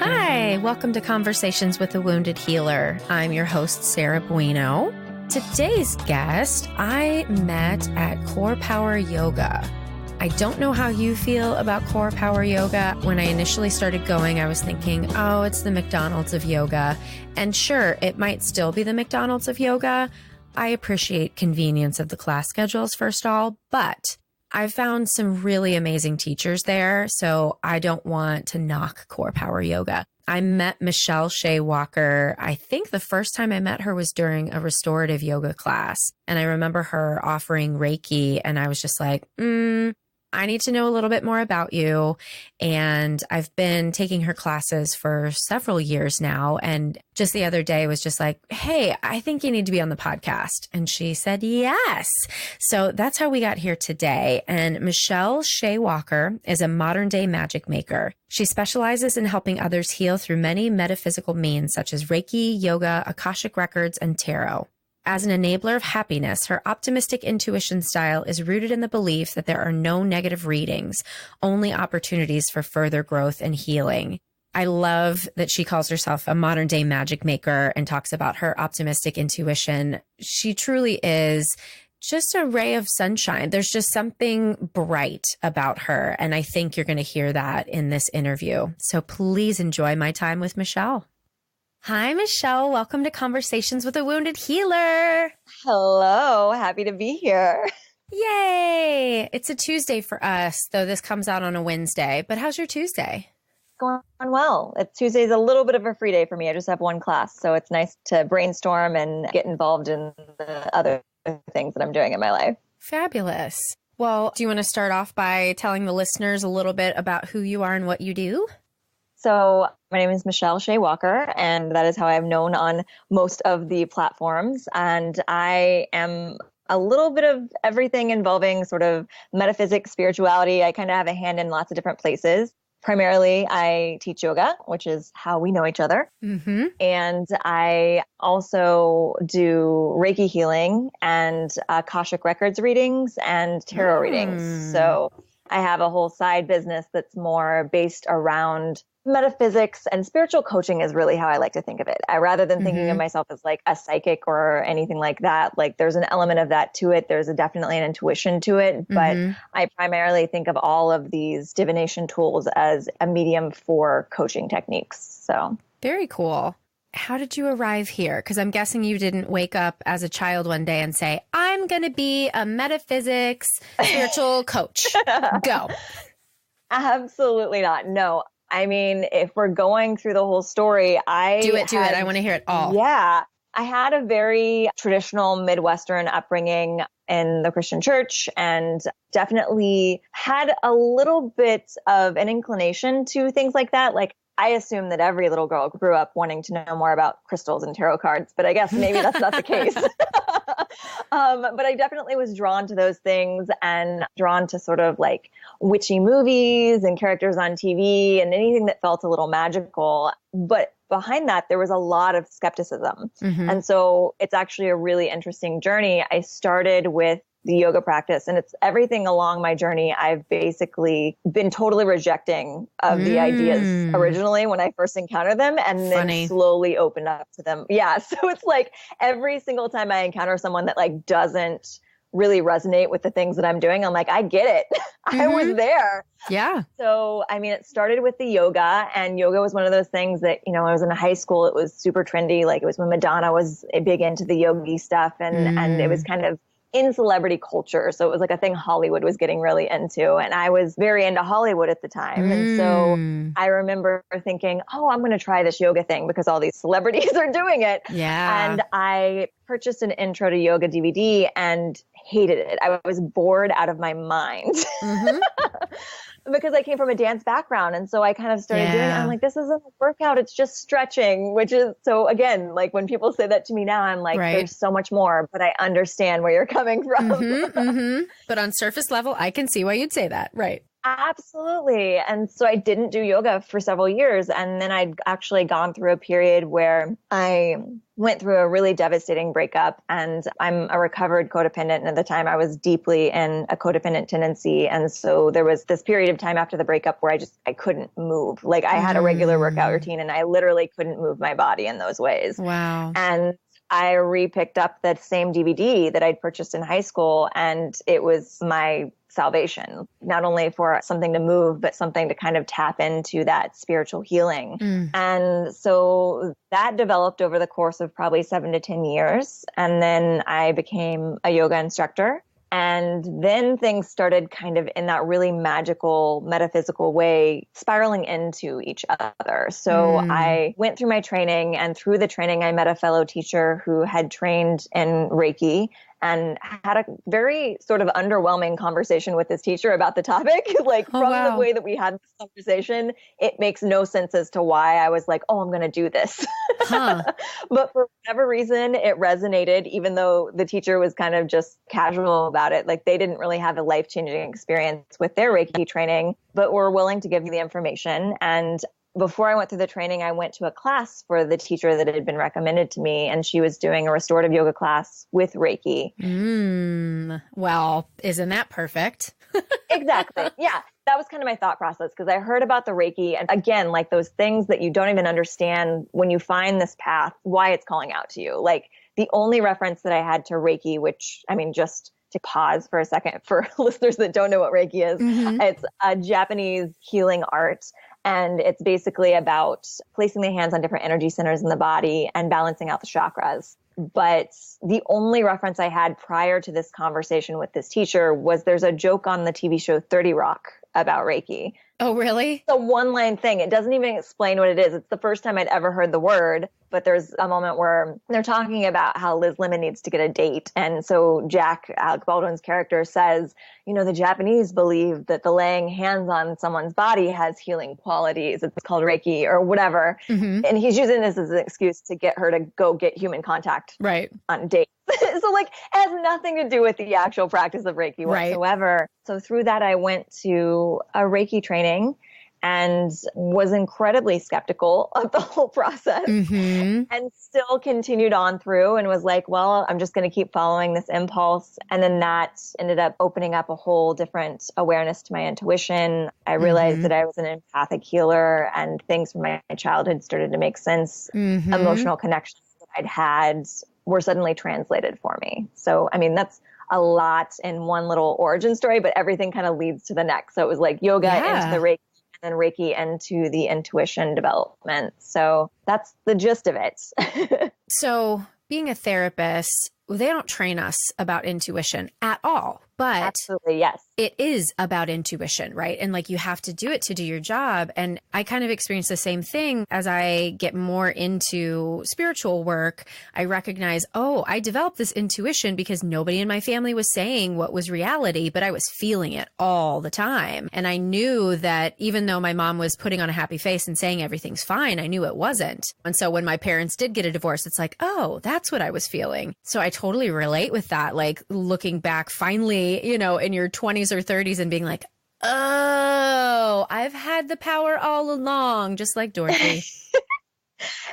Hi, welcome to Conversations with a Wounded Healer. I'm your host, Sarah Bueno. Today's guest, I met at Core Power Yoga. I don't know how you feel about Core Power Yoga. When I initially started going, I was thinking, oh, it's the McDonald's of yoga. And sure, it might still be the McDonald's of yoga. I appreciate convenience of the class schedules, first of all, but I found some really amazing teachers there, so I don't want to knock Core Power Yoga. I met Shea Walker. I think the first time I met her was during a restorative yoga class, and I remember her offering Reiki, and I was just like, I need to know a little bit more about you. And I've been taking her classes for several years now. And just the other day was just like, hey, I think you need to be on the podcast. And she said, yes. So that's how we got here today. And Shea Walker is a modern day magic maker. She specializes in helping others heal through many metaphysical means, such as Reiki, yoga, Akashic records, and tarot. As an enabler of happiness, her optimistic intuition style is rooted in the belief that there are no negative readings, only opportunities for further growth and healing. I love that she calls herself a modern day magic maker and talks about her optimistic intuition. She truly is just a ray of sunshine. There's just something bright about her. And I think you're going to hear that in this interview. So please enjoy my time with Michelle. Hi, Michelle. Welcome to Conversations with a Wounded Healer. Hello. Happy to be here. Yay. It's a Tuesday for us, though this comes out on a Wednesday. But how's your Tuesday? Going well. Tuesday's a little bit of a free day for me. I just have one class, so it's nice to brainstorm and get involved in the other things that I'm doing in my life. Fabulous. Well, do you want to start off by telling the listeners a little bit about who you are and what you do? So my name is Shea Walker, and that is how I'm known on most of the platforms. And I am a little bit of everything involving sort of metaphysics, spirituality. I kind of have a hand in lots of different places. Primarily, I teach yoga, which is how we know each other. Mm-hmm. And I also do Reiki healing and Akashic records readings and tarot readings. So I have a whole side business that's more based around metaphysics, and spiritual coaching is really how I like to think of it. Rather than thinking of myself as like a psychic or anything like that, like there's an element of that to it. There's definitely an intuition to it, but I primarily think of all of these divination tools as a medium for coaching techniques. So very cool. How did you arrive here? Because I'm guessing you didn't wake up as a child one day and say, I'm going to be a metaphysics spiritual coach. Go. Absolutely not. No. I mean, if we're going through the whole story, Do it. I want to hear it all. Yeah. I had a very traditional Midwestern upbringing in the Christian church and definitely had a little bit of an inclination to things like that. Like, I assume that every little girl grew up wanting to know more about crystals and tarot cards, but I guess maybe that's not the case. But I definitely was drawn to those things and drawn to sort of like witchy movies and characters on TV and anything that felt a little magical. But behind that, there was a lot of skepticism. And so it's actually a really interesting journey. I started with the yoga practice, and it's everything along my journey. I've basically been totally rejecting of the ideas originally when I first encountered them, and then slowly opened up to them. Yeah. So it's like every single time I encounter someone that like doesn't really resonate with the things that I'm doing, I'm like, I get it. I was there. Yeah. So, I mean, it started with the yoga, and yoga was one of those things that, you know, I was in high school, it was super trendy. Like it was when Madonna was big into the yogi stuff, and it was kind of in celebrity culture. So it was like a thing Hollywood was getting really into. And I was very into Hollywood at the time. And so I remember thinking, oh, I'm going to try this yoga thing because all these celebrities are doing it. Yeah. And I purchased an intro to yoga DVD and hated it. I was bored out of my mind. Because I came from a dance background. And so I kind of started doing it. I'm like, this isn't a workout. It's just stretching, which is, so again, like when people say that to me now, I'm like, there's so much more, but I understand where you're coming from. But on surface level, I can see why you'd say that. Right. Absolutely. And so I didn't do yoga for several years. And then I'd actually gone through a period where I went through a really devastating breakup, and I'm a recovered codependent. And at the time I was deeply in a codependent tendency. And so there was this period of time after the breakup where I couldn't move. Like I had a regular workout routine and I literally couldn't move my body in those ways. Wow. And I re-picked up that same DVD that I'd purchased in high school, and it was my salvation, not only for something to move, but something to kind of tap into that spiritual healing. And so that developed over the course of probably 7 to 10 years. And then I became a yoga instructor. And then things started kind of in that really magical, metaphysical way, spiraling into each other. So I went through my training, and through the training, I met a fellow teacher who had trained in Reiki and had a very sort of underwhelming conversation with this teacher about the topic. Like the way that we had this conversation, it makes no sense as to why I was like, oh, I'm going to do this. But for whatever reason, it resonated, even though the teacher was kind of just casual about it. Like they didn't really have a life-changing experience with their Reiki training, but were willing to give me the information. And before I went through the training, I went to a class for the teacher that had been recommended to me, and she was doing a restorative yoga class with Reiki. Well, isn't that perfect? Exactly. Yeah. That was kind of my thought process, because I heard about the Reiki, and again, like those things that you don't even understand when you find this path, why it's calling out to you. Like the only reference that I had to Reiki, which, I mean, just to pause for a second for listeners that don't know what Reiki is, it's a Japanese healing art. And it's basically about placing the hands on different energy centers in the body and balancing out the chakras. But the only reference I had prior to this conversation with this teacher was there's a joke on the TV show 30 Rock about Reiki. Oh, really? It's a one-line thing. It doesn't even explain what it is. It's the first time I'd ever heard the word, but there's a moment where they're talking about how Liz Lemon needs to get a date. And so Jack, Alec Baldwin's character, says, you know, the Japanese believe that the laying hands on someone's body has healing qualities. It's called Reiki or whatever. And he's using this as an excuse to get her to go get human contact on dates. So like it has nothing to do with the actual practice of Reiki whatsoever. So through that, I went to a Reiki training and was incredibly skeptical of the whole process and still continued on through and was like, well, I'm just going to keep following this impulse. And then that ended up opening up a whole different awareness to my intuition. I realized that I was an empathic healer, and things from my childhood started to make sense. Emotional connections that I'd had were suddenly translated for me. So, I mean, that's a lot in one little origin story, but everything kind of leads to the next. So it was like yoga into the Reiki, and then Reiki into the intuition development. So that's the gist of it. So being a therapist, they don't train us about intuition at all. But absolutely, yes, it is about intuition, right? And like you have to do it to do your job. And I kind of experience the same thing as I get more into spiritual work. I recognize, oh, I developed this intuition because nobody in my family was saying what was reality, but I was feeling it all the time. And I knew that even though my mom was putting on a happy face and saying everything's fine, I knew it wasn't. And so when my parents did get a divorce, it's like, oh, that's what I was feeling. So I totally relate with that. Like looking back, finally, you know, in your 20s or 30s and being like, oh, I've had the power all along, just like Dorothy.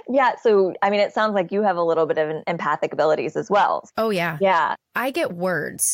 Yeah. So, I mean, it sounds like you have a little bit of empathic abilities as well. Oh, yeah. Yeah. I get words.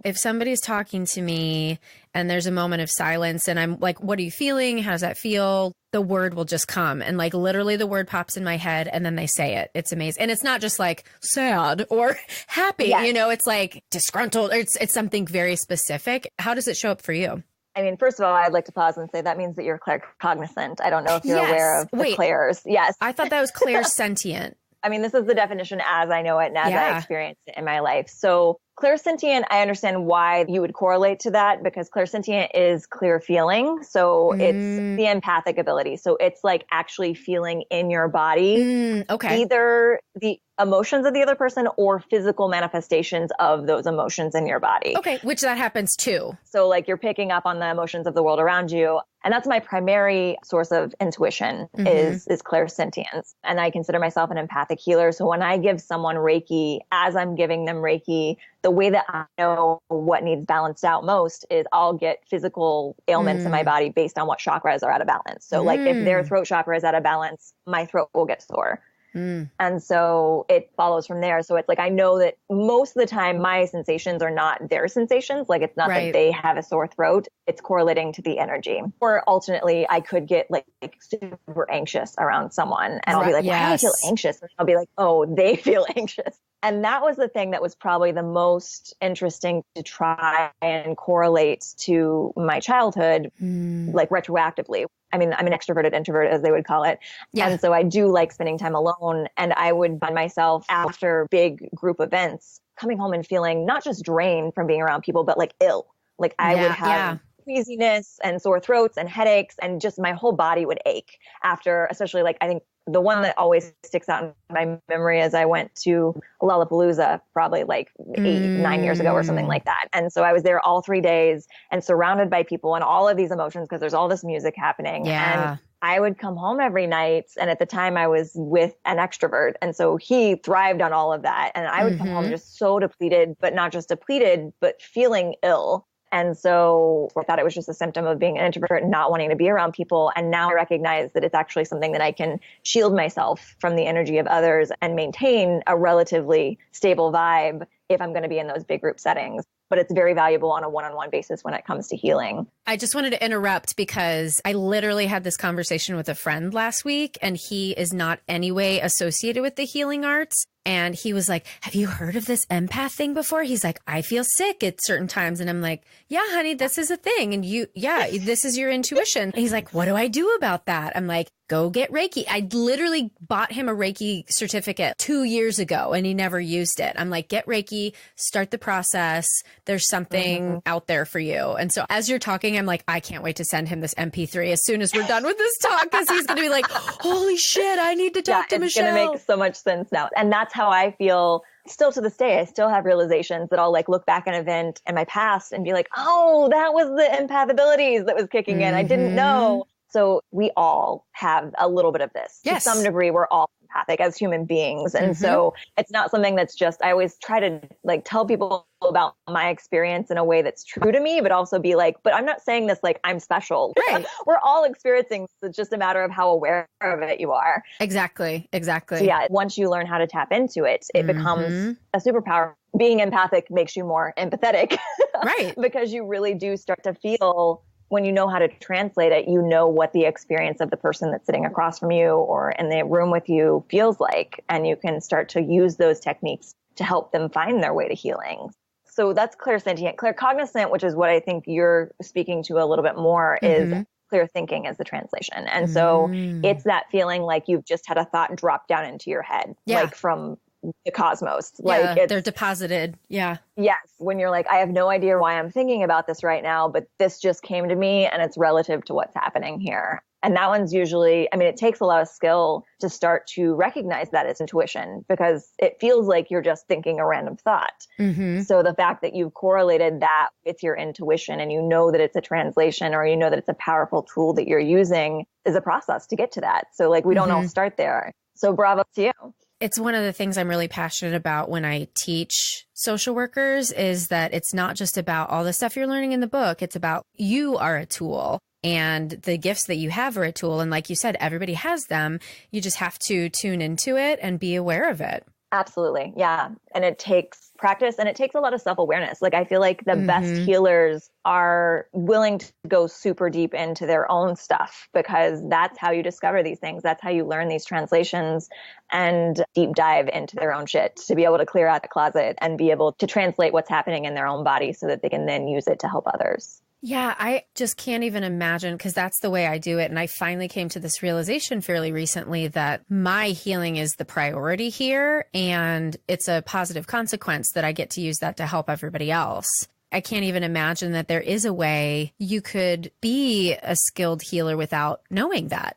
If somebody's talking to me and there's a moment of silence and I'm like, what are you feeling? How does that feel? The word will just come. And like literally the word pops in my head and then they say it. It's amazing. And it's not just like sad or happy, you know, it's like disgruntled. It's something very specific. How does it show up for you? I mean, first of all, I'd like to pause and say that means that you're claircognizant. I don't know if you're aware of the clairs. Yes. I thought that was clairsentient. I mean, this is the definition as I know it and as I experienced it in my life. So clairsentient, I understand why you would correlate to that, because clairsentient is clear feeling. So it's the empathic ability. So it's like actually feeling in your body, either the emotions of the other person or physical manifestations of those emotions in your body. Okay, which that happens too. So like you're picking up on the emotions of the world around you. And that's my primary source of intuition is clairsentience. And I consider myself an empathic healer. So when I give someone Reiki, as I'm giving them Reiki, the way that I know what needs balanced out most is I'll get physical ailments in my body based on what chakras are out of balance. So like if their throat chakra is out of balance, my throat will get sore. And so it follows from there. So it's like, I know that most of the time my sensations are not their sensations. Like it's not that they have a sore throat. It's correlating to the energy. Or alternately, I could get like super anxious around someone and I'll be like, why do I feel anxious? And I'll be like, oh, they feel anxious. And that was the thing that was probably the most interesting to try and correlate to my childhood, like retroactively. I mean, I'm an extroverted introvert, as they would call it. Yeah. And so I do like spending time alone. And I would find myself after big group events coming home and feeling not just drained from being around people, but like ill. Like I would have queasiness and sore throats and headaches, and just my whole body would ache after, especially like, I think the one that always sticks out in my memory is I went to Lollapalooza probably like 8-9 years ago or something like that. And so I was there all 3 days and surrounded by people and all of these emotions because there's all this music happening. And I would come home every night. And at the time I was with an extrovert. And so he thrived on all of that. And I would come home just so depleted, but not just depleted, but feeling ill. And so I thought it was just a symptom of being an introvert and not wanting to be around people. And now I recognize that it's actually something that I can shield myself from the energy of others and maintain a relatively stable vibe if I'm going to be in those big group settings. But it's very valuable on a one-on-one basis when it comes to healing. I just wanted to interrupt because I literally had this conversation with a friend last week, and he is not anyway associated with the healing arts. And he was like, have you heard of this empath thing before? He's like, I feel sick at certain times. And I'm like, yeah, honey, this is a thing. And this is your intuition. And he's like, what do I do about that? I'm like, go get Reiki. I literally bought him a Reiki certificate 2 years ago and he never used it. I'm like, get Reiki, start the process. There's something out there for you. And so as you're talking, I'm like, I can't wait to send him this MP3 as soon as we're done with this talk, because he's going to be like, holy shit, I need to talk to Michelle. It's going to make so much sense now. And that's how I feel still to this day. I still have realizations that I'll like look back an event in my past and be like, oh, that was the empath abilities that was kicking in. I didn't know. So we all have a little bit of this. Yes. To some degree, we're all empathic as human beings. And so it's not something that's just, I always try to like tell people about my experience in a way that's true to me, but also be like, but I'm not saying this like I'm special. Right. We're all experiencing this. It's just a matter of how aware of it you are. Exactly. So yeah, once you learn how to tap into it, it becomes a superpower. Being empathic makes you more empathetic. Right. Because you really do start to feel, when you know how to translate it, you know what the experience of the person that's sitting across from you or in the room with you feels like. And you can start to use those techniques to help them find their way to healing. So that's clairsentient. Claircognizant, which is what I think you're speaking to a little bit more, is clear thinking as the translation. And so it's that feeling like you've just had a thought drop down into your head, like from the cosmos. Like they're deposited. Yeah. Yes. When you're like, I have no idea why I'm thinking about this right now, but this just came to me and it's relative to what's happening here. And that one's usually, I mean, it takes a lot of skill to start to recognize that as intuition, because it feels like you're just thinking a random thought. So the fact that you've correlated that with your intuition and you know that it's a translation or you know that it's a powerful tool that you're using is a process to get to that. So like, we don't all start there. So bravo to you. It's one of the things I'm really passionate about when I teach social workers is that it's not just about all the stuff you're learning in the book. It's about you are a tool and the gifts that you have are a tool. And like you said, everybody has them. You just have to tune into it and be aware of it. Absolutely. Yeah. And it takes practice and it takes a lot of self-awareness. Like I feel like the best healers are willing to go super deep into their own stuff, because that's how you discover these things. That's how you learn these translations and deep dive into their own shit to be able to clear out the closet and be able to translate what's happening in their own body so that they can then use it to help others. Yeah, I just can't even imagine, because that's the way I do it. And I finally came to this realization fairly recently that my healing is the priority here. And it's a positive consequence that I get to use that to help everybody else. I can't even imagine that there is a way you could be a skilled healer without knowing that,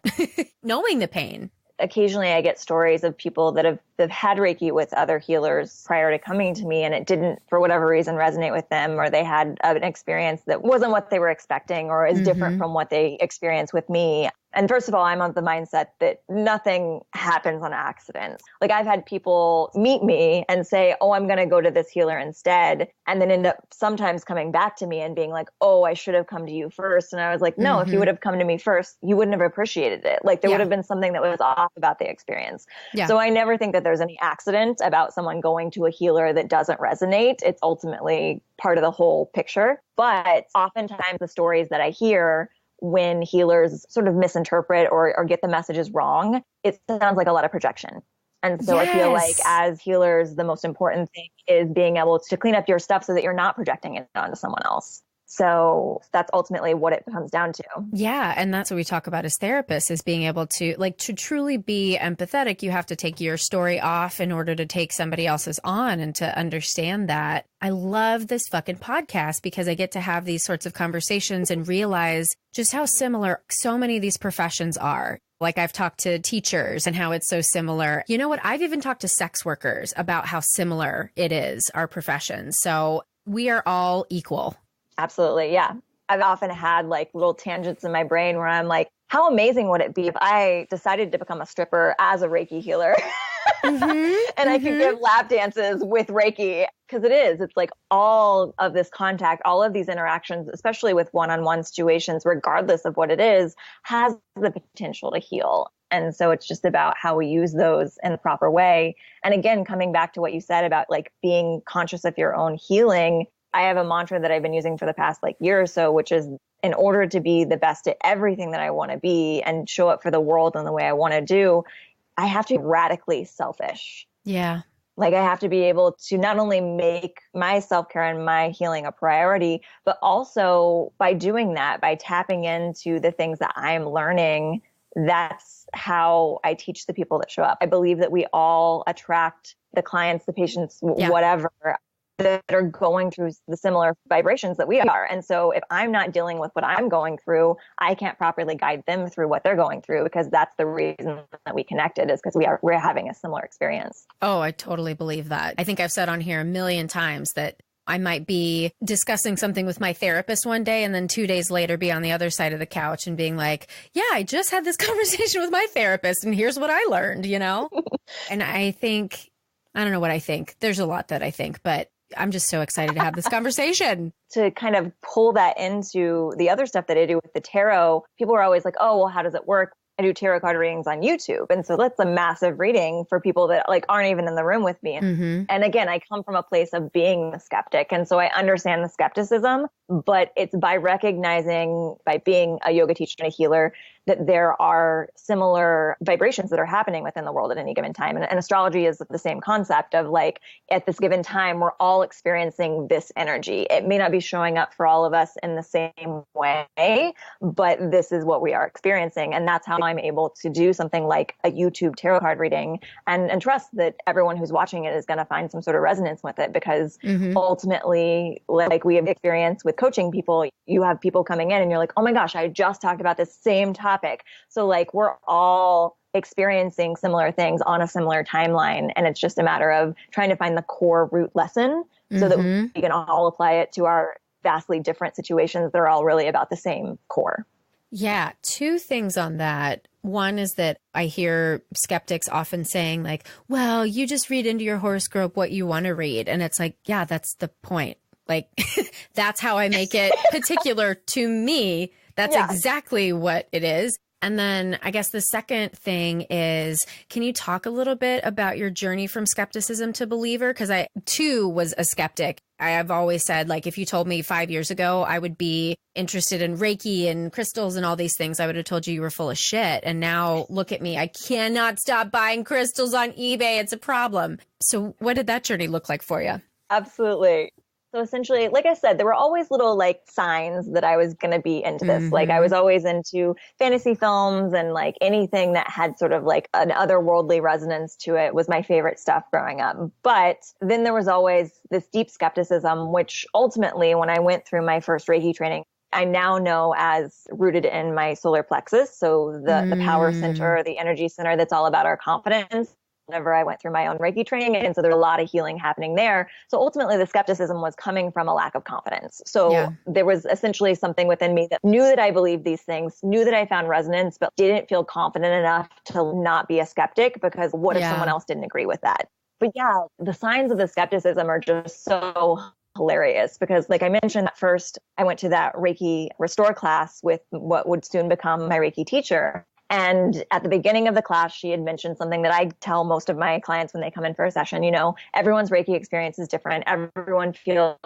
knowing the pain. Occasionally I get stories of people that have had Reiki with other healers prior to coming to me, and it didn't, for whatever reason, resonate with them, or they had an experience that wasn't what they were expecting or is different from what they experienced with me. And first of all, I'm of the mindset that nothing happens on accident. Like I've had people meet me and say, oh, I'm going to go to this healer instead. And then end up sometimes coming back to me and being like, oh, I should have come to you first. And I was like, no, if you would have come to me first, you wouldn't have appreciated it. Like there would have been something that was off about the experience. Yeah. So I never think that there's any accident about someone going to a healer that doesn't resonate. It's ultimately part of the whole picture. But oftentimes the stories that I hear when healers sort of misinterpret or get the messages wrong, it sounds like a lot of projection. And so I feel like as healers, the most important thing is being able to clean up your stuff so that you're not projecting it onto someone else. So that's ultimately what it comes down to. Yeah. And that's what we talk about as therapists, is being able to, like, to truly be empathetic, you have to take your story off in order to take somebody else's on and to understand that. I love this fucking podcast because I get to have these sorts of conversations and realize just how similar so many of these professions are. Like I've talked to teachers and how it's so similar. You know what? I've even talked to sex workers about how similar it is, our professions. So we are all equal. Absolutely. Yeah. I've often had like little tangents in my brain where I'm like, how amazing would it be if I decided to become a stripper as a Reiki healer and I could give lap dances with Reiki? Because it's like all of this contact, all of these interactions, especially with one-on-one situations, regardless of what it is, has the potential to heal. And so it's just about how we use those in the proper way. And again, coming back to what you said about like being conscious of your own healing, I have a mantra that I've been using for the past like year or so, which is in order to be the best at everything that I want to be and show up for the world in the way I want to do, I have to be radically selfish. Yeah. Like I have to be able to not only make my self-care and my healing a priority, but also by doing that, by tapping into the things that I'm learning, that's how I teach the people that show up. I believe that we all attract the clients, the patients, whatever, that are going through the similar vibrations that we are. And so if I'm not dealing with what I'm going through, I can't properly guide them through what they're going through, because that's the reason that we connected, is because we're having a similar experience. Oh, I totally believe that. I think I've said on here a million times that I might be discussing something with my therapist one day and then 2 days later be on the other side of the couch and being like, yeah, I just had this conversation with my therapist and here's what I learned, you know? And I think, I don't know what I think. There's a lot that I think, but I'm just so excited to have this conversation. To kind of pull that into the other stuff that I do with the tarot, people are always like, oh, well, how does it work? I do tarot card readings on YouTube. And so that's a massive reading for people that like aren't even in the room with me. And again, I come from a place of being a skeptic. And so I understand the skepticism, but it's by recognizing, by being a yoga teacher and a healer, that there are similar vibrations that are happening within the world at any given time. And astrology is the same concept of like, at this given time, we're all experiencing this energy. It may not be showing up for all of us in the same way, but this is what we are experiencing. And that's how I'm able to do something like a YouTube tarot card reading and trust that everyone who's watching it is going to find some sort of resonance with it, because ultimately, like we have experience with coaching people, you have people coming in and you're like, oh my gosh, I just talked about this same topic. So like we're all experiencing similar things on a similar timeline. And it's just a matter of trying to find the core root lesson so that we can all apply it to our vastly different situations. They're all really about the same core. Yeah. Two things on that. One is that I hear skeptics often saying like, well, you just read into your horoscope what you want to read. And it's like, yeah, that's the point. Like, that's how I make it particular to me. That's exactly what it is. And then I guess the second thing is, can you talk a little bit about your journey from skepticism to believer? Because I, too, was a skeptic. I have always said, like, if you told me 5 years ago I would be interested in Reiki and crystals and all these things, I would have told you were full of shit. And now look at me. I cannot stop buying crystals on eBay. It's a problem. So what did that journey look like for you? Absolutely. So essentially, like I said, there were always little like signs that I was going to be into this. Like I was always into fantasy films, and like anything that had sort of like an otherworldly resonance to it was my favorite stuff growing up. But then there was always this deep skepticism, which ultimately, when I went through my first Reiki training, I now know as rooted in my solar plexus. So the power center, the energy center, that's all about our confidence. whenever I went through my own Reiki training. And so there's a lot of healing happening there. So ultimately the skepticism was coming from a lack of confidence. So there was essentially something within me that knew that I believed these things, knew that I found resonance, but didn't feel confident enough to not be a skeptic, because what if someone else didn't agree with that? But yeah, the signs of the skepticism are just so hilarious, because like I mentioned, at first I went to that Reiki restore class with what would soon become my Reiki teacher. And at the beginning of the class, she had mentioned something that I tell most of my clients when they come in for a session. You know, everyone's Reiki experience is different. Everyone feels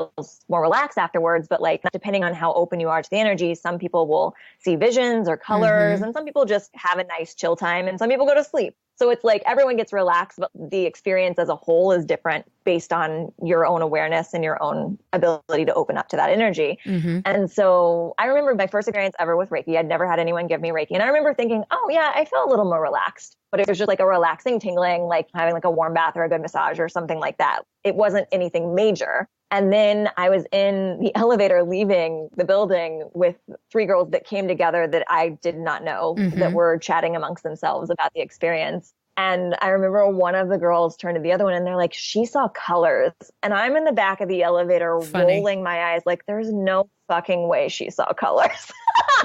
more relaxed afterwards, but like depending on how open you are to the energy, some people will see visions or colors, and some people just have a nice chill time, and some people go to sleep. So it's like everyone gets relaxed, but the experience as a whole is different based on your own awareness and your own ability to open up to that energy. And so I remember my first experience ever with Reiki. I'd never had anyone give me Reiki. And I remember thinking, oh yeah, I felt a little more relaxed, but it was just like a relaxing tingling, like having like a warm bath or a good massage or something like that. It wasn't anything major. And then I was in the elevator leaving the building with 3 girls that came together that I did not know, that were chatting amongst themselves about the experience. And I remember one of the girls turned to the other one and they're like, she saw colors. And I'm in the back of the elevator rolling my eyes like, there's no fucking way she saw colors.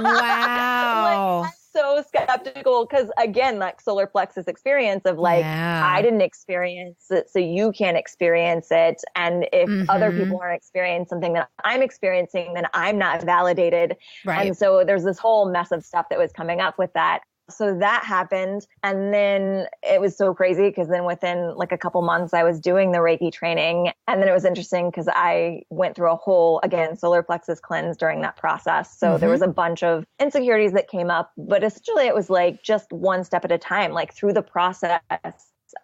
Wow. Like, I'm so skeptical, because again, like solar plexus experience of like, I didn't experience it, so you can't experience it. And if other people aren't experiencing something that I'm experiencing, then I'm not validated. And so there's this whole mess of stuff that was coming up with that. So that happened. And then it was so crazy, because then within like a couple months I was doing the Reiki training. And then it was interesting because I went through a whole, again, solar plexus cleanse during that process. So there was a bunch of insecurities that came up, but essentially it was like just one step at a time, like through the process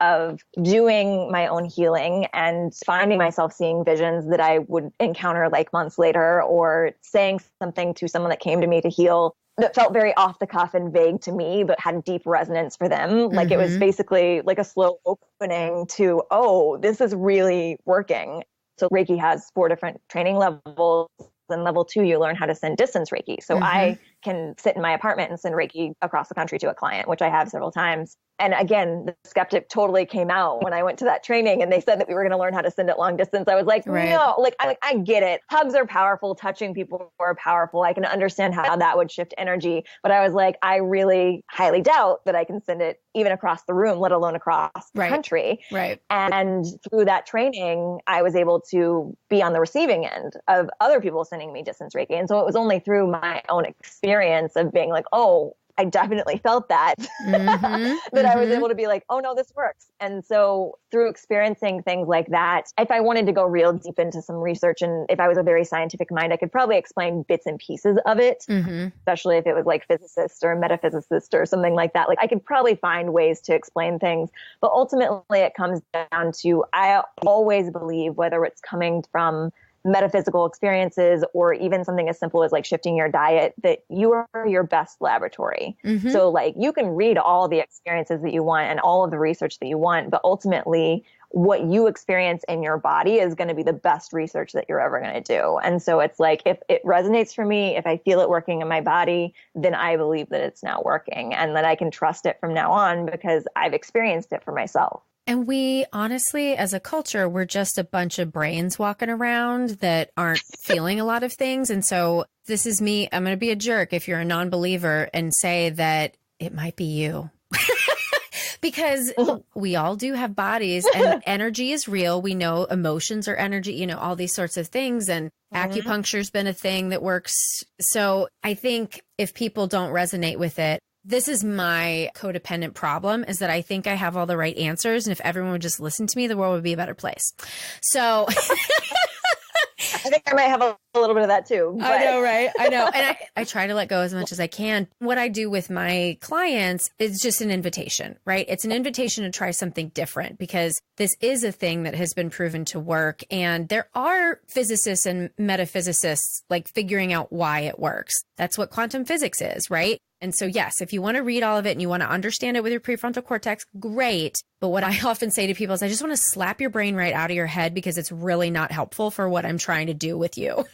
of doing my own healing and finding myself seeing visions that I would encounter like months later, or saying something to someone that came to me to heal that felt very off the cuff and vague to me, but had deep resonance for them. Like it was basically like a slow opening to, oh, this is really working. So Reiki has 4 different training levels. And level 2, you learn how to send distance Reiki. So I can sit in my apartment and send Reiki across the country to a client, which I have several times. And again, the skeptic totally came out when I went to that training and they said that we were going to learn how to send it long distance. I was like, no, like I get it. Hugs are powerful. Touching people are powerful. I can understand how that would shift energy. But I was like, I really highly doubt that I can send it even across the room, let alone across the country. And through that training, I was able to be on the receiving end of other people sending me distance Reiki. And so it was only through my own experience of being like, oh, I definitely felt that, that I was able to be like, oh no, this works. And so through experiencing things like that, if I wanted to go real deep into some research, and if I was a very scientific mind, I could probably explain bits and pieces of it, especially if it was like physicist or metaphysicist or something like that. Like I could probably find ways to explain things, but ultimately it comes down to, I always believe, whether it's coming from metaphysical experiences or even something as simple as like shifting your diet, that you are your best laboratory. So like you can read all the experiences that you want and all of the research that you want, but ultimately what you experience in your body is going to be the best research that you're ever going to do. And so it's like, if it resonates for me, if I feel it working in my body, then I believe that it's now working and that I can trust it from now on because I've experienced it for myself. And we honestly, as a culture, we're just a bunch of brains walking around that aren't feeling a lot of things. And so this is me. I'm going to be a jerk if you're a non-believer and say that it might be you. Because we all do have bodies and energy is real. We know emotions are energy, you know, all these sorts of things. And acupuncture's been a thing that works. So I think if people don't resonate with it, this is my codependent problem, is that I think I have all the right answers. And if everyone would just listen to me, the world would be a better place. So I think I might have a little bit of that too. But. I know, right? I know. And I try to let go as much as I can. What I do with my clients is just an invitation, right? It's an invitation to try something different because this is a thing that has been proven to work. And there are physicists and metaphysicists like figuring out why it works. That's what quantum physics is, right? And so, yes, if you want to read all of it and you want to understand it with your prefrontal cortex, great. But what I often say to people is I just want to slap your brain right out of your head because it's really not helpful for what I'm trying to do with you.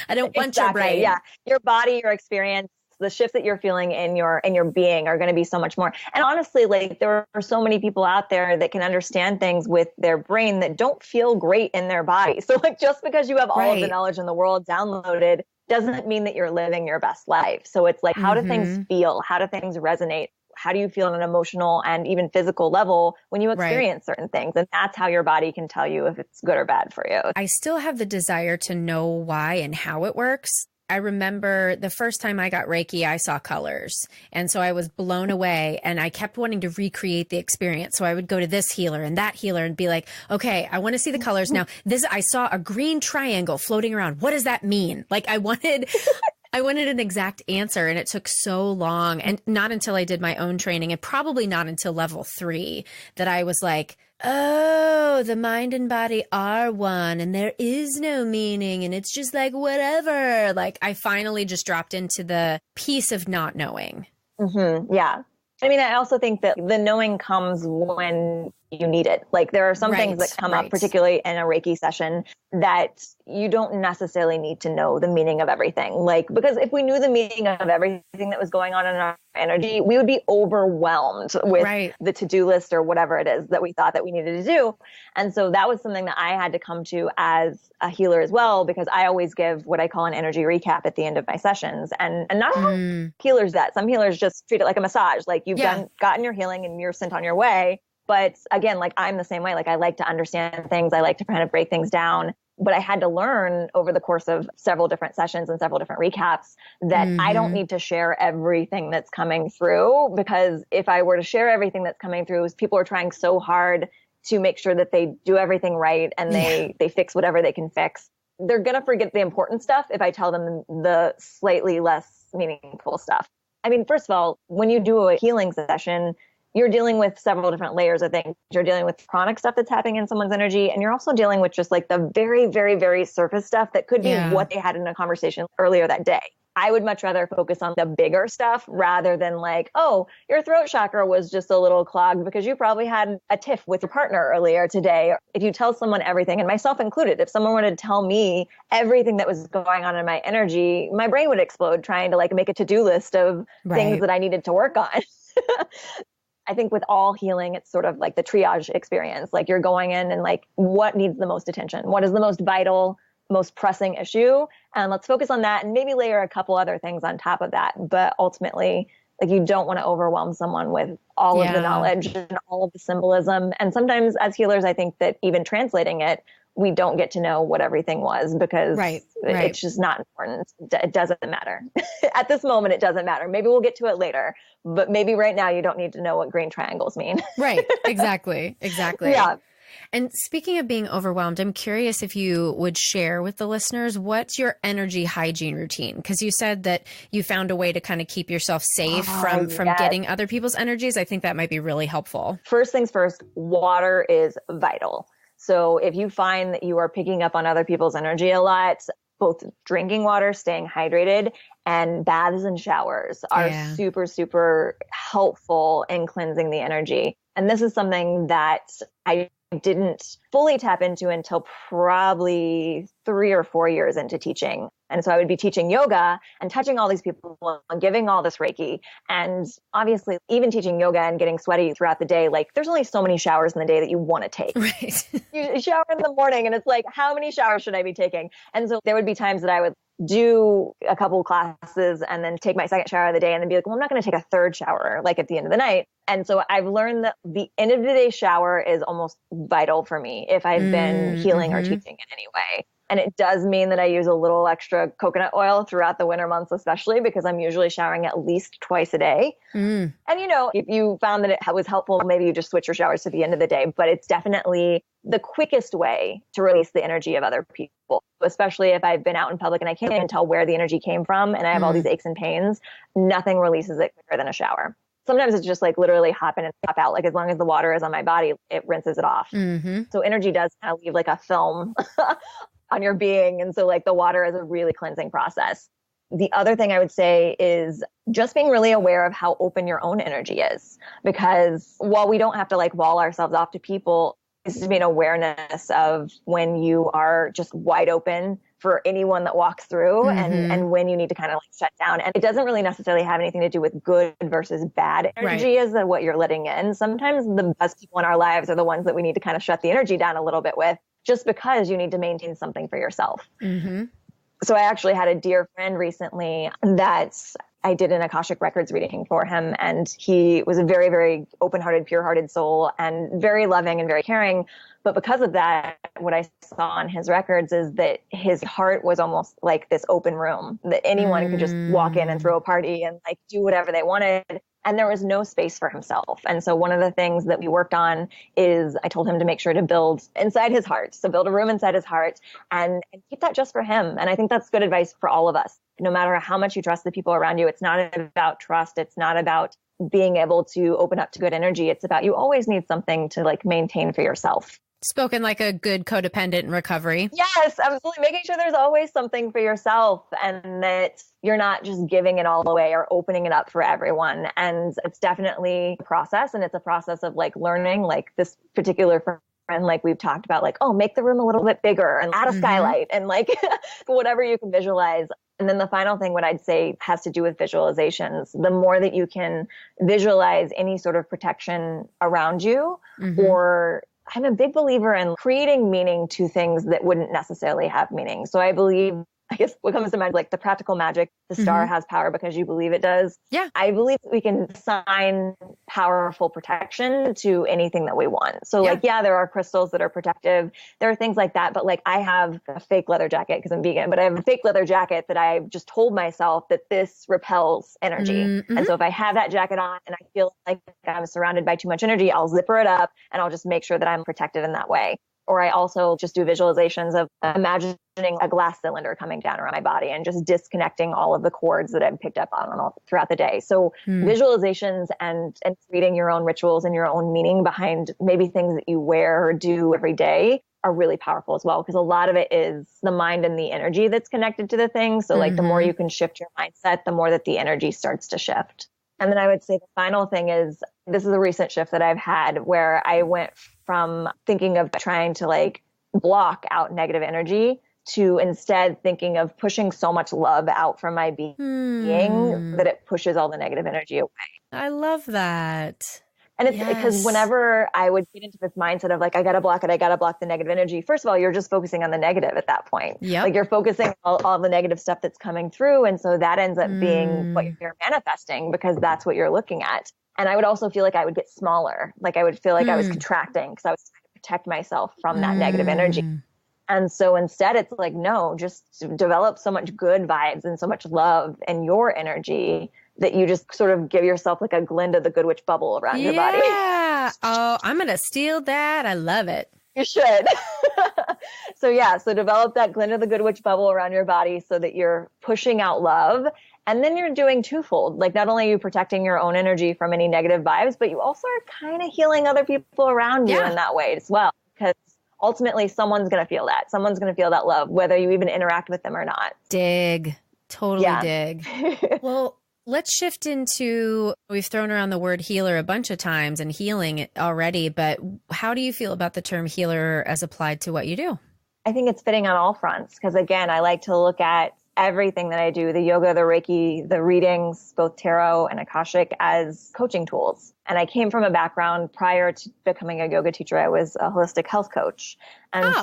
I don't want your brain. Yeah. Your body, your experience, The shifts that you're feeling in your being are going to be so much more. And honestly, like there are so many people out there that can understand things with their brain that don't feel great in their body. So like just because you have all of the knowledge in the world downloaded doesn't mean that you're living your best life. So it's like, how do things feel? How do things resonate? How do you feel on an emotional and even physical level when you experience certain things? And that's how your body can tell you if it's good or bad for you. I still have the desire to know why and how it works. I remember the first time I got Reiki, I saw colors. And so I was blown away and I kept wanting to recreate the experience. So I would go to this healer and that healer and be like, okay, I want to see the colors now. I saw a green triangle floating around. What does that mean? Like I wanted an exact answer, and it took so long, and not until I did my own training, and probably not until level 3, that I was like, oh, the mind and body are one and there is no meaning and it's just like whatever. Like I finally just dropped into the peace of not knowing. Yeah. I mean, I also think that the knowing comes when you need it. Like there are some things that come up, particularly in a Reiki session, that you don't necessarily need to know the meaning of everything. Like, because if we knew the meaning of everything that was going on in our energy, we would be overwhelmed with the to-do list or whatever it is that we thought that we needed to do. And so that was something that I had to come to as a healer as well, because I always give what I call an energy recap at the end of my sessions. And not all healers that. Some healers just treat it like a massage. Like you've gotten your healing and you're sent on your way. But again, like I'm the same way. Like I like to understand things. I like to kind of break things down. But I had to learn over the course of several different sessions and several different recaps that I don't need to share everything that's coming through, because if I were to share everything that's coming through, people are trying so hard to make sure that they do everything right and they fix whatever they can fix. They're going to forget the important stuff if I tell them the slightly less meaningful stuff. I mean, first of all, when you do a healing session, you're dealing with several different layers of things. You're dealing with chronic stuff that's happening in someone's energy. And you're also dealing with just like the very, very, very surface stuff that could be what they had in a conversation earlier that day. I would much rather focus on the bigger stuff rather than like, oh, your throat chakra was just a little clogged because you probably had a tiff with your partner earlier today. If you tell someone everything, and myself included, if someone were to tell me everything that was going on in my energy, my brain would explode trying to like make a to-do list of things that I needed to work on. I think with all healing, it's sort of like the triage experience. Like you're going in and like, what needs the most attention? What is the most vital, most pressing issue? And let's focus on that and maybe layer a couple other things on top of that. But ultimately, like you don't want to overwhelm someone with all of the knowledge and all of the symbolism. And sometimes as healers, I think that even translating it, we don't get to know what everything was because it's just not important. It doesn't matter. At this moment, it doesn't matter. Maybe we'll get to it later, but maybe right now you don't need to know what green triangles mean. Right. Exactly. Yeah. And speaking of being overwhelmed, I'm curious if you would share with the listeners, what's your energy hygiene routine? Because you said that you found a way to kind of keep yourself safe from getting other people's energies. I think that might be really helpful. First things first, water is vital. So if you find that you are picking up on other people's energy a lot, both drinking water, staying hydrated, and baths and showers are super, super helpful in cleansing the energy. And this is something that I didn't fully tap into until probably 3 or 4 years into teaching. And so I would be teaching yoga and touching all these people and giving all this Reiki. And obviously, even teaching yoga and getting sweaty throughout the day, like there's only so many showers in the day that you want to take. Right. You shower in the morning and it's like, how many showers should I be taking? And so there would be times that I would do a couple classes and then take my second shower of the day and then be like, well, I'm not going to take a third shower like at the end of the night. And so I've learned that the end of the day shower is almost vital for me if I've been healing or teaching in any way. And it does mean that I use a little extra coconut oil throughout the winter months, especially because I'm usually showering at least twice a day. And, you know, if you found that it was helpful, maybe you just switch your showers to the end of the day. But it's definitely the quickest way to release the energy of other people, especially if I've been out in public and I can't even tell where the energy came from and I have all these aches and pains. Nothing releases it quicker than a shower. Sometimes it's just like literally hop in and pop out. Like as long as the water is on my body, it rinses it off. So energy does kind of leave like a film on your being. And so like the water is a really cleansing process. The other thing I would say is just being really aware of how open your own energy is, because while we don't have to like wall ourselves off to people, this is being awareness of when you are just wide open for anyone that walks through, and when you need to kind of like shut down. And it doesn't really necessarily have anything to do with good versus bad energy as what you're letting in. Sometimes the best people in our lives are the ones that we need to kind of shut the energy down a little bit with, just because you need to maintain something for yourself. So I actually had a dear friend recently that I did an Akashic Records reading for him, and he was a very, very open-hearted, pure-hearted soul and very loving and very caring. But because of that, what I saw on his records is that his heart was almost like this open room that anyone could just walk in and throw a party and like do whatever they wanted. And there was no space for himself. And so one of the things that we worked on is I told him to make sure to build inside his heart. So build a room inside his heart and keep that just for him. And I think that's good advice for all of us. No matter how much you trust the people around you, it's not about trust. It's not about being able to open up to good energy. It's about you always need something to like maintain for yourself. Spoken like a good codependent in recovery. Yes, absolutely. Making sure there's always something for yourself and that you're not just giving it all away or opening it up for everyone. And it's definitely a process. And it's a process of like learning, like this particular friend, like we've talked about, like, oh, make the room a little bit bigger and add a skylight and like whatever you can visualize. And then the final thing, what I'd say has to do with visualizations. The more that you can visualize any sort of protection around you, or I'm a big believer in creating meaning to things that wouldn't necessarily have meaning. So I believe, I guess what comes to mind, like the practical magic, the star has power because you believe it does. Yeah. I believe that we can assign powerful protection to anything that we want. So like, there are crystals that are protective. There are things like that. But like I have a fake leather jacket because I'm vegan, but I have a fake leather jacket that I've just told myself that this repels energy. And so if I have that jacket on and I feel like I'm surrounded by too much energy, I'll zipper it up and I'll just make sure that I'm protected in that way. Or I also just do visualizations of imagining a glass cylinder coming down around my body and just disconnecting all of the cords that I've picked up on all throughout the day. So visualizations and creating your own rituals and your own meaning behind maybe things that you wear or do every day are really powerful as well. Because a lot of it is the mind and the energy that's connected to the thing. So like the more you can shift your mindset, the more that the energy starts to shift. And then I would say the final thing is, this is a recent shift that I've had where I went from thinking of trying to like block out negative energy to instead thinking of pushing so much love out from my being that it pushes all the negative energy away. I love that. And it's because whenever I would get into this mindset of like, I got to block it, I got to block the negative energy. First of all, you're just focusing on the negative at that point. Like you're focusing on all the negative stuff that's coming through. And so that ends up being what you're manifesting because that's what you're looking at. And I would also feel like I would get smaller. Like I would feel like I was contracting because I was trying to protect myself from that negative energy. And so instead it's like, no, just develop so much good vibes and so much love and your energy that you just sort of give yourself like a Glinda the Good Witch bubble around your body. Yeah. Oh, I'm going to steal that. I love it. You should. So develop that Glinda the Good Witch bubble around your body so that you're pushing out love. And then you're doing twofold. Like not only are you protecting your own energy from any negative vibes, but you also are kind of healing other people around you in that way as well. Because ultimately someone's going to feel that. Someone's going to feel that love, whether you even interact with them or not. Dig. Totally dig. Well, let's shift into, we've thrown around the word healer a bunch of times and healing already, but how do you feel about the term healer as applied to what you do? I think it's fitting on all fronts because, again, I like to look at everything that I do, the yoga, the Reiki, the readings, both tarot and Akashic, as coaching tools. And I came from a background prior to becoming a yoga teacher. I was a holistic health coach. And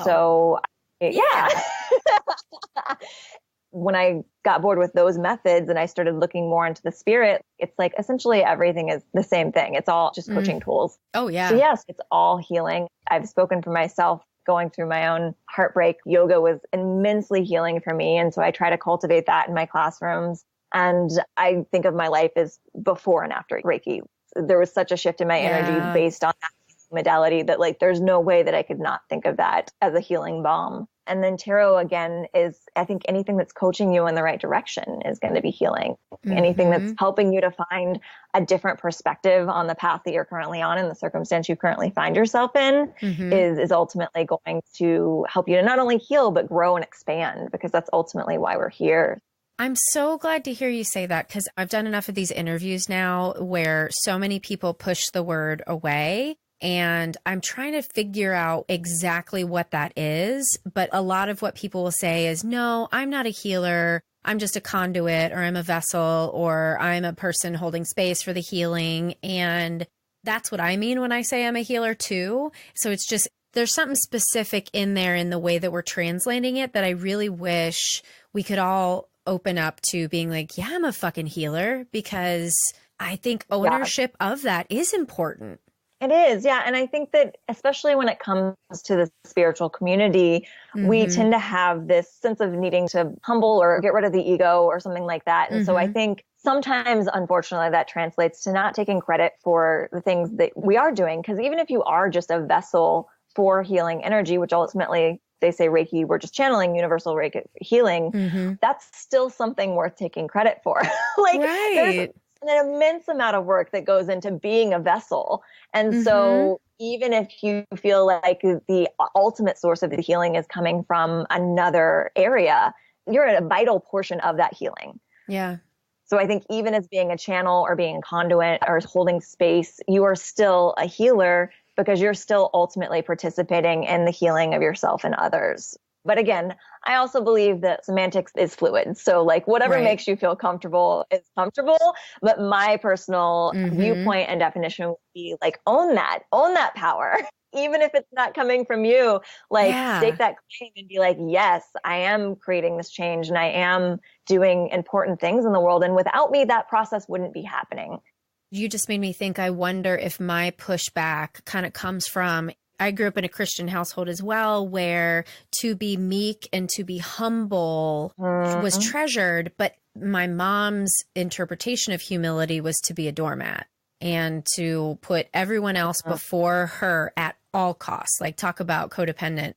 when I got bored with those methods and I started looking more into the spirit, it's like essentially everything is the same thing. It's all just coaching tools. Oh, yeah. So yes, it's all healing. I've spoken for myself. Going through my own heartbreak, yoga was immensely healing for me. And so I try to cultivate that in my classrooms. And I think of my life as before and after Reiki. There was such a shift in my energy based on that modality that like, there's no way that I could not think of that as a healing balm. And then tarot, again, is I think anything that's coaching you in the right direction is going to be healing. Anything that's helping you to find a different perspective on the path that you're currently on and the circumstance you currently find yourself in is ultimately going to help you to not only heal, but grow and expand, because that's ultimately why we're here. I'm so glad to hear you say that, because I've done enough of these interviews now where so many people push the word away. And I'm trying to figure out exactly what that is. But a lot of what people will say is, no, I'm not a healer. I'm just a conduit, or I'm a vessel, or I'm a person holding space for the healing. And that's what I mean when I say I'm a healer too. So it's just, there's something specific in there in the way that we're translating it that I really wish we could all open up to being like, yeah, I'm a fucking healer, because I think ownership of that is important. It is. Yeah. And I think that especially when it comes to the spiritual community, we tend to have this sense of needing to humble or get rid of the ego or something like that. And so I think sometimes, unfortunately, that translates to not taking credit for the things that we are doing. Because even if you are just a vessel for healing energy, which ultimately they say Reiki, we're just channeling universal Reiki healing, that's still something worth taking credit for. There's an immense amount of work that goes into being a vessel. And so even if you feel like the ultimate source of the healing is coming from another area, you're a vital portion of that healing. Yeah. So I think even as being a channel or being a conduit or holding space, you are still a healer, because you're still ultimately participating in the healing of yourself and others. But again, I also believe that semantics is fluid. So like whatever makes you feel comfortable is comfortable. But my personal viewpoint and definition would be like, own that power. Even if it's not coming from you, like stake that claim and be like, yes, I am creating this change and I am doing important things in the world. And without me, that process wouldn't be happening. You just made me think, I wonder if my pushback kind of comes from, I grew up in a Christian household as well, where to be meek and to be humble was treasured. But my mom's interpretation of humility was to be a doormat and to put everyone else before her at all costs, like talk about codependent.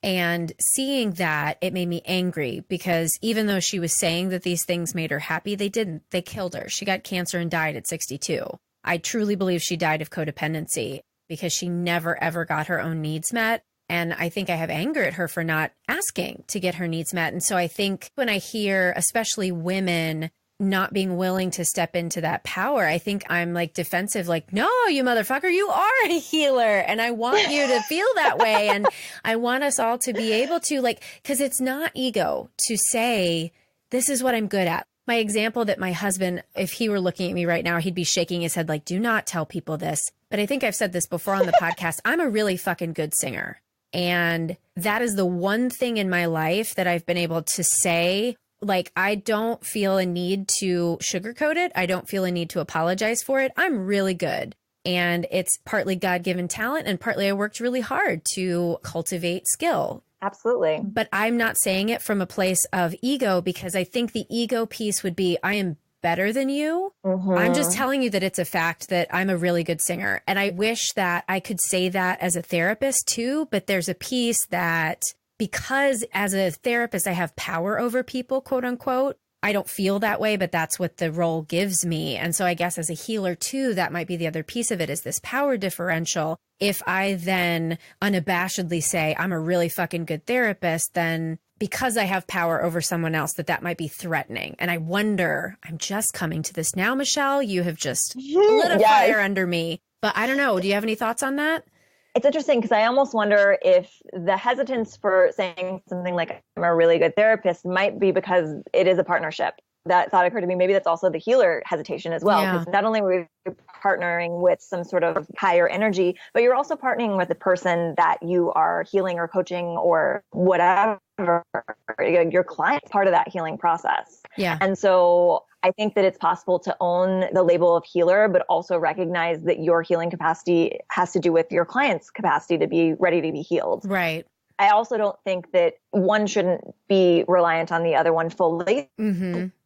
And seeing that, it made me angry, because even though she was saying that these things made her happy, they didn't. They killed her. She got cancer and died at 62. I truly believe she died of codependency, because she never, ever got her own needs met. And I think I have anger at her for not asking to get her needs met. And so I think when I hear, especially women, not being willing to step into that power, I think I'm like defensive, like, no, you motherfucker, you are a healer. And I want you to feel that way. And I want us all to be able to, like, because it's not ego to say, this is what I'm good at. My example that my husband, if he were looking at me right now, he'd be shaking his head like, do not tell people this. But I think I've said this before on the podcast. I'm a really fucking good singer. And that is the one thing in my life that I've been able to say, like, I don't feel a need to sugarcoat it. I don't feel a need to apologize for it. I'm really good. And it's partly God-given talent, and partly I worked really hard to cultivate skill. Absolutely. But I'm not saying it from a place of ego, because I think the ego piece would be, I am better than you. I'm just telling you that it's a fact that I'm a really good singer. And I wish that I could say that as a therapist too, but there's a piece that, because as a therapist, I have power over people, quote unquote, I don't feel that way, but that's what the role gives me. And so I guess as a healer too, that might be the other piece of it, is this power differential. If I then unabashedly say I'm a really fucking good therapist, then because I have power over someone else, that might be threatening. And I wonder, I'm just coming to this now, Michelle, you have just lit a fire under me. But I don't know. Do you have any thoughts on that? It's interesting, because I almost wonder if the hesitance for saying something like I'm a really good therapist might be because it is a partnership. That thought occurred to me. Maybe that's also the healer hesitation as well. Because not only were you partnering with some sort of higher energy, but you're also partnering with the person that you are healing or coaching or whatever. Your client's part of that healing process. Yeah. And so I think that it's possible to own the label of healer, but also recognize that your healing capacity has to do with your client's capacity to be ready to be healed. Right. I also don't think that one shouldn't be reliant on the other one fully.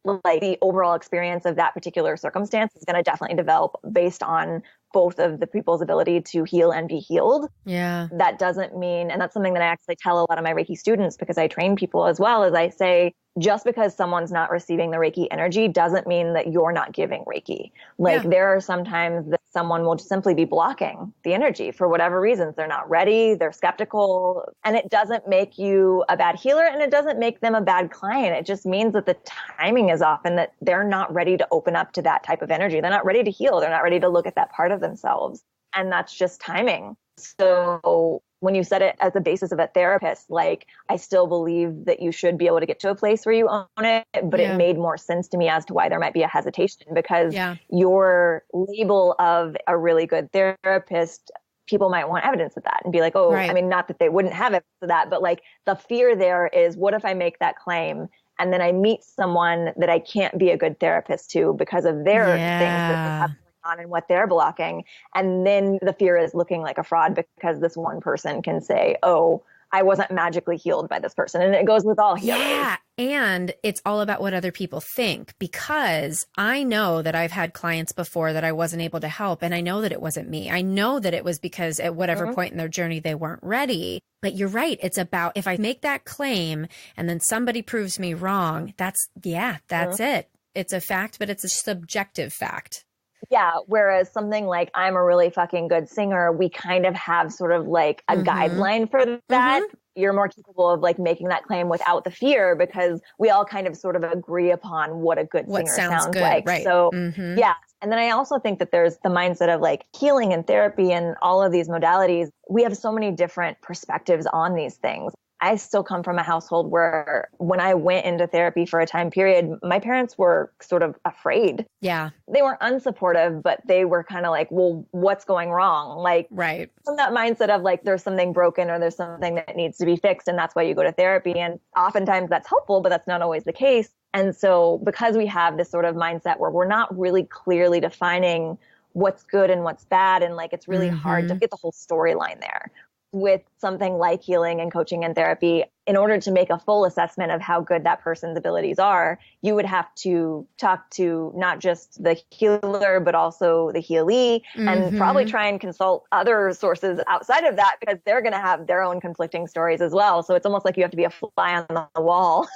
Like the overall experience of that particular circumstance is going to definitely develop based on both of the people's ability to heal and be healed. Yeah. That doesn't mean, and that's something that I actually tell a lot of my Reiki students, because I train people as well, as I say, just because someone's not receiving the Reiki energy doesn't mean that you're not giving Reiki. Like there are sometimes that someone will just simply be blocking the energy for whatever reasons. They're not ready, they're skeptical, and it doesn't make you a bad healer and it doesn't make them a bad client. It just means that the timing is off and that they're not ready to open up to that type of energy. They're not ready to heal. They're not ready to look at that part of themselves. and that's just timing. So when you said it as the basis of a therapist, like, I still believe that you should be able to get to a place where you own it, but it made more sense to me as to why there might be a hesitation, because your label of a really good therapist, people might want evidence of that and be like, oh, I mean, not that they wouldn't have evidence of that, but like the fear there is, what if I make that claim and then I meet someone that I can't be a good therapist to because of their things that they have going on and what they're blocking. And then the fear is looking like a fraud because this one person can say, oh, I wasn't magically healed by this person. And it goes with all healers. Yeah. And it's all about what other people think, because I know that I've had clients before that I wasn't able to help. And I know that it wasn't me. I know that it was because at whatever point in their journey, they weren't ready. But you're right. It's about, if I make that claim and then somebody proves me wrong, that's it. It's a fact, but it's a subjective fact. Yeah. Whereas something like, I'm a really fucking good singer, we kind of have sort of like a guideline for that. You're more capable of like making that claim without the fear, because we all kind of sort of agree upon what a good singer sounds good, like. Right. So yeah. And then I also think that there's the mindset of like healing and therapy and all of these modalities. We have so many different perspectives on these things. I still come from a household where when I went into therapy for a time period, my parents were sort of afraid. Yeah. They weren't unsupportive, but they were kind of like, well, what's going wrong? Like, from that mindset of like, there's something broken or there's something that needs to be fixed. And that's why you go to therapy. And oftentimes that's helpful, but that's not always the case. And so because we have this sort of mindset where we're not really clearly defining what's good and what's bad, and like, it's really hard to get the whole storyline there. With something like healing and coaching and therapy, in order to make a full assessment of how good that person's abilities are, you would have to talk to not just the healer, but also the healee, and probably try and consult other sources outside of that, because they're going to have their own conflicting stories as well. So it's almost like you have to be a fly on the wall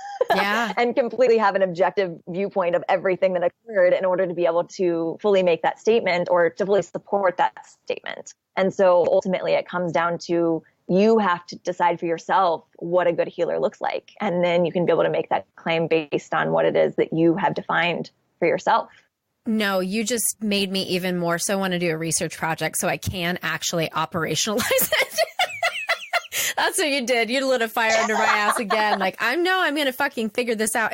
and completely have an objective viewpoint of everything that occurred in order to be able to fully make that statement or to fully support that statement. And so ultimately it comes down to, you have to decide for yourself what a good healer looks like. And then you can be able to make that claim based on what it is that you have defined for yourself. No, you just made me even more so want to do a research project so I can actually operationalize it. That's what you did. You lit a fire under my ass again. Like, I'm going to fucking figure this out.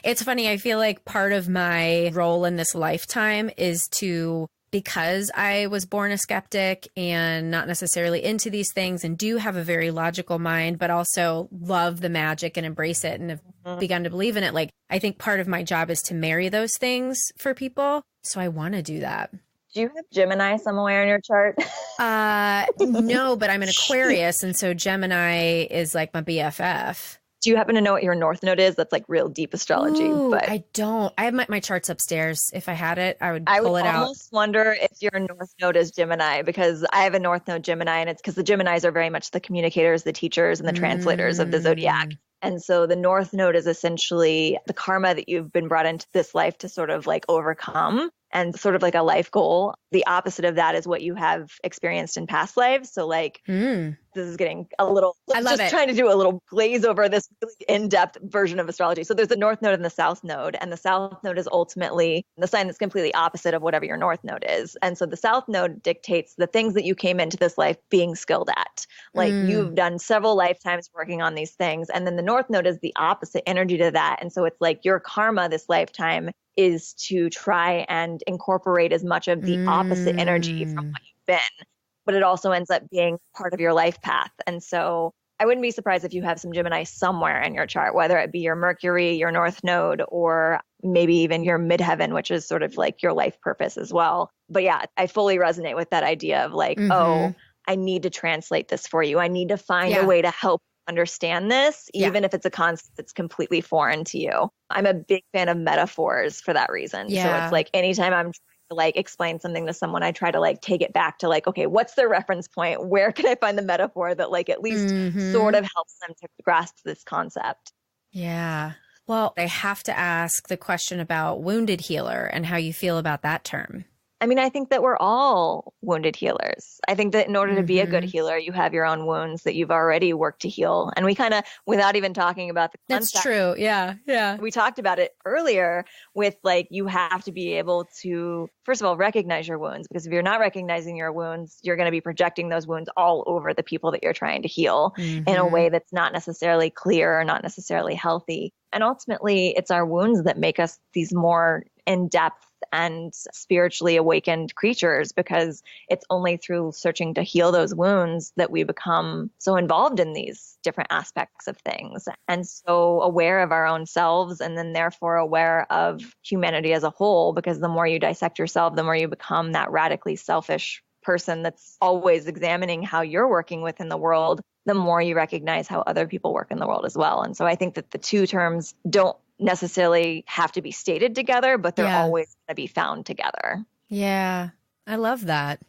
It's funny. I feel like part of my role in this lifetime is to, because I was born a skeptic and not necessarily into these things and do have a very logical mind, but also love the magic and embrace it and have begun to believe in it. Like, I think part of my job is to marry those things for people. So I want to do that. Do you have Gemini somewhere in your chart? No, but I'm an Aquarius. And so Gemini is like my BFF. Do you happen to know what your North Node is? That's like real deep astrology. Ooh, but I don't. I have my charts upstairs. If I had it, I would pull it out. I almost wonder if your North Node is Gemini, because I have a North Node Gemini, and it's because the Geminis are very much the communicators, the teachers, and the translators of the zodiac. And so the North Node is essentially the karma that you've been brought into this life to sort of like overcome, and sort of like a life goal. The opposite of that is what you have experienced in past lives. So like, this is getting a little, trying to do a little glaze over this really in-depth version of astrology. So there's the North Node and the South Node, and the South Node is ultimately the sign that's completely opposite of whatever your North Node is. And so the South Node dictates the things that you came into this life being skilled at. Like, you've done several lifetimes working on these things. And then the North Node is the opposite energy to that. And so it's like your karma this lifetime is to try and incorporate as much of the opposite energy from what you've been, but it also ends up being part of your life path. And so I wouldn't be surprised if you have some Gemini somewhere in your chart, whether it be your Mercury, your North Node, or maybe even your midheaven, which is sort of like your life purpose as well. But yeah, I fully resonate with that idea of like, oh, I need to translate this for you. I need to find a way to help understand this, even if it's a concept that's completely foreign to you. I'm a big fan of metaphors for that reason. So it's like, anytime I'm trying to like explain something to someone, I try to like take it back to like, okay, what's their reference point? Where can I find the metaphor that like at least sort of helps them to grasp this concept? Yeah. Well, I have to ask the question about wounded healer and how you feel about that term. I mean, I think that we're all wounded healers. I think that in order to be a good healer, you have your own wounds that you've already worked to heal. And we kind of, without even talking about the concept. That's true. Yeah. Yeah. We talked about it earlier with like, you have to be able to, first of all, recognize your wounds, because if you're not recognizing your wounds, you're going to be projecting those wounds all over the people that you're trying to heal in a way that's not necessarily clear or not necessarily healthy. And ultimately, it's our wounds that make us these more in-depth and spiritually awakened creatures, because it's only through searching to heal those wounds that we become so involved in these different aspects of things and so aware of our own selves, and then therefore aware of humanity as a whole, because the more you dissect yourself, the more you become that radically selfish person that's always examining how you're working within the world, the more you recognize how other people work in the world as well. And so I think that the two terms don't necessarily have to be stated together, but they're always going to be found together. Yeah. I love that.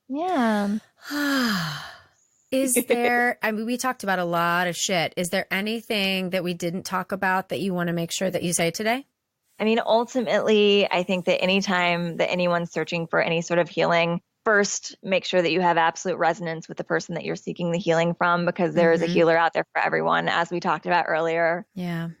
Yeah. Is there, I mean, we talked about a lot of shit. Is there anything that we didn't talk about that you want to make sure that you say today? I mean, ultimately, I think that anytime that anyone's searching for any sort of healing, first, make sure that you have absolute resonance with the person that you're seeking the healing from, because there is a healer out there for everyone. As we talked about earlier,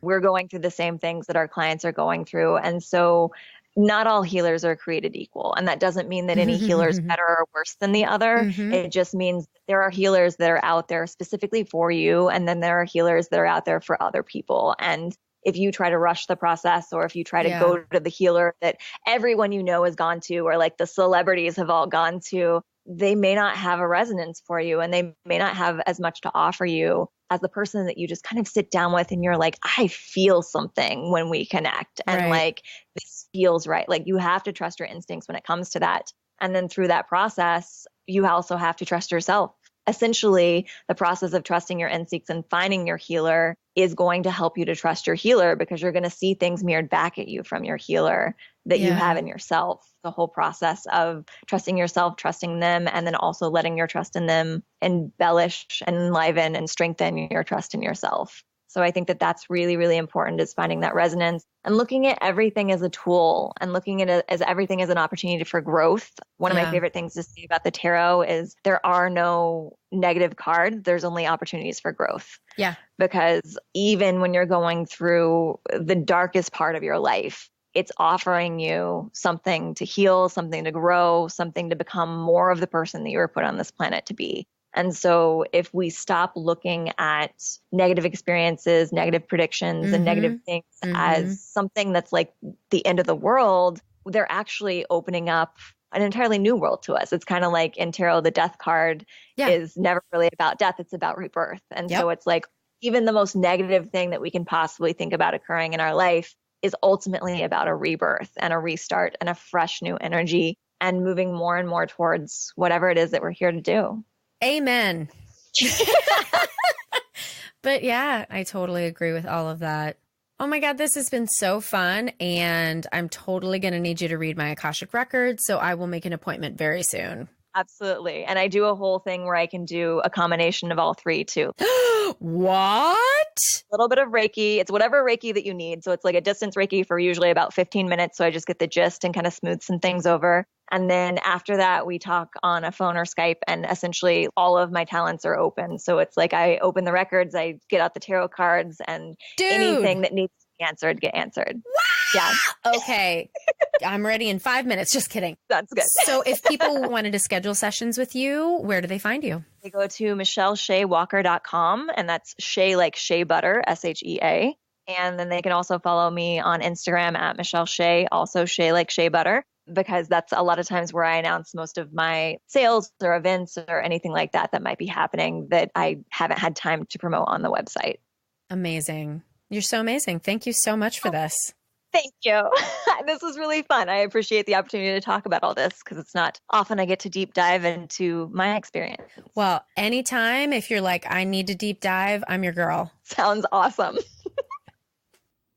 we're going through the same things that our clients are going through. And so not all healers are created equal. And that doesn't mean that any healer is better or worse than the other. It just means that there are healers that are out there specifically for you. And then there are healers that are out there for other people. And if you try to rush the process, or if you try to go to the healer that everyone you know has gone to, or like the celebrities have all gone to, they may not have a resonance for you, and they may not have as much to offer you as the person that you just kind of sit down with and you're like, I feel something when we connect, and like, this feels right. Like, you have to trust your instincts when it comes to that. And then through that process, you also have to trust yourself. Essentially, the process of trusting your instincts and finding your healer is going to help you to trust your healer, because you're going to see things mirrored back at you from your healer that you have in yourself. The whole process of trusting yourself, trusting them, and then also letting your trust in them embellish and enliven and strengthen your trust in yourself. So I think that that's really, really important, is finding that resonance and looking at everything as a tool, and looking at it as everything as an opportunity for growth. One of my favorite things to say about the tarot is there are no negative cards. There's only opportunities for growth. Yeah. Because even when you're going through the darkest part of your life, it's offering you something to heal, something to grow, something to become more of the person that you were put on this planet to be. And so if we stop looking at negative experiences, negative predictions, and negative things as something that's like the end of the world, they're actually opening up an entirely new world to us. It's kind of like in tarot, the death card is never really about death. It's about rebirth. And so it's like, even the most negative thing that we can possibly think about occurring in our life is ultimately about a rebirth and a restart and a fresh new energy, and moving more and more towards whatever it is that we're here to do. Amen. But yeah, I totally agree with all of that. Oh my God, this has been so fun. And I'm totally going to need you to read my Akashic records. So I will make an appointment very soon. Absolutely. And I do a whole thing where I can do a combination of all three too. What? A little bit of Reiki. It's whatever Reiki that you need. So it's like a distance Reiki for usually about 15 minutes. So I just get the gist and kind of smooth some things over. And then after that, we talk on a phone or Skype, and essentially all of my talents are open. So it's like I open the records, I get out the tarot cards, and anything that needs to be answered, get answered. Wow. Yeah. Okay. I'm ready in 5 minutes. Just kidding. That's good. So if people wanted to schedule sessions with you, where do they find you? They go to michelleshewalker.com, and that's Shea like shea butter, SHEA. And then they can also follow me on Instagram at Michelle Shea, also Shea like shea butter, because that's a lot of times where I announce most of my sales or events or anything like that that might be happening that I haven't had time to promote on the website. Amazing. You're so amazing. Thank you so much for this. Thank you. This was really fun. I appreciate the opportunity to talk about all this, because it's not often I get to deep dive into my experience. Well, anytime if you're like, I need to deep dive, I'm your girl. Sounds awesome.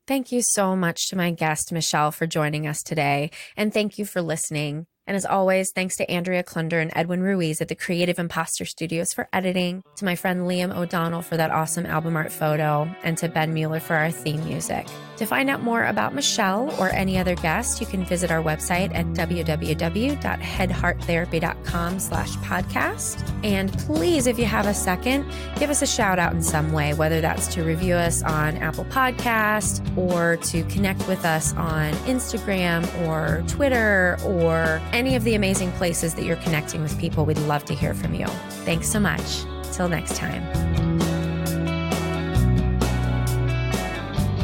Thank you so much to my guest, Michelle, for joining us today. And thank you for listening. And as always, thanks to Andrea Klunder and Edwin Ruiz at the Creative Imposter Studios for editing, to my friend Liam O'Donnell for that awesome album art photo, and to Ben Mueller for our theme music. To find out more about Michelle or any other guest, you can visit our website at www.headhearttherapy.com/podcast. And please, if you have a second, give us a shout out in some way, whether that's to review us on Apple Podcast or to connect with us on Instagram or Twitter or any of the amazing places that you're connecting with people. We'd love to hear from you. Thanks so much. Till next time.